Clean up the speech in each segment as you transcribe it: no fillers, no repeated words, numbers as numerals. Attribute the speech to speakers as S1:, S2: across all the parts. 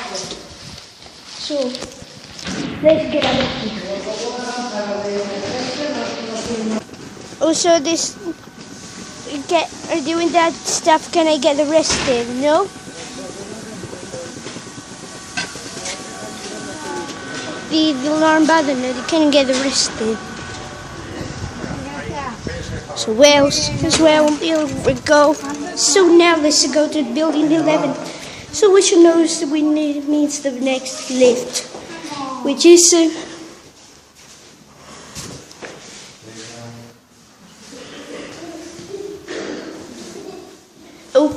S1: So, let's get out of here. Also, doing that stuff, can I get arrested? No? The alarm button, you can get arrested. So as well, here we go. So now let's go to building 11. So we should notice that we needs the next lift, which is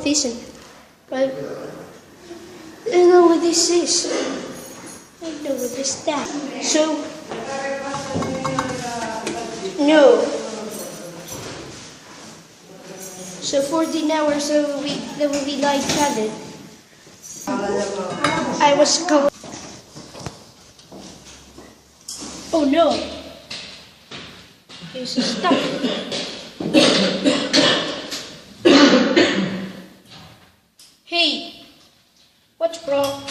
S1: vision. Right? I don't know what this is. I don't know what this is that. So no. So 14 hours there will be light flooded. I was going. Oh no! There's a stop. Hey, what's wrong?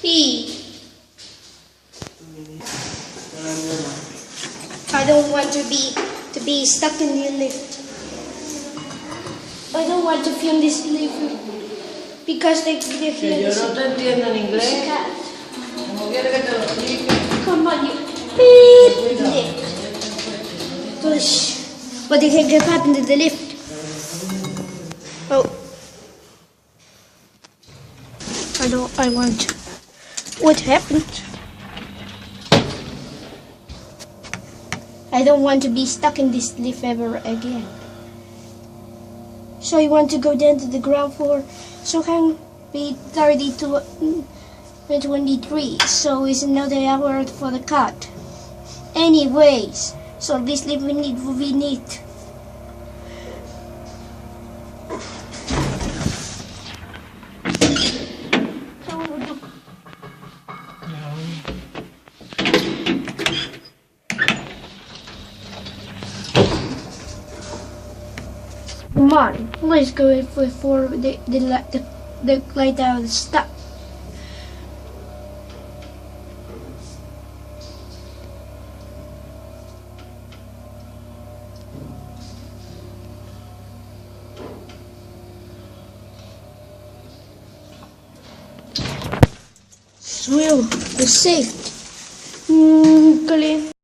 S1: Hey. I don't want to be stuck in the lift. I don't want to film this lift because they're here.
S2: Yo no te entiendo en inglés. Como quieres que te lo explique.
S1: Come on, you beep lift. Push. What the heck just happened to the lift? Oh. I want. What happened? I don't want to be stuck in this lift ever again. So you want to go down to the ground floor? So can be 30 to 23. So it's another hour for the cut. Anyways, so this lift we need. Come on, let's go before the light out stop. Swill, we're safe.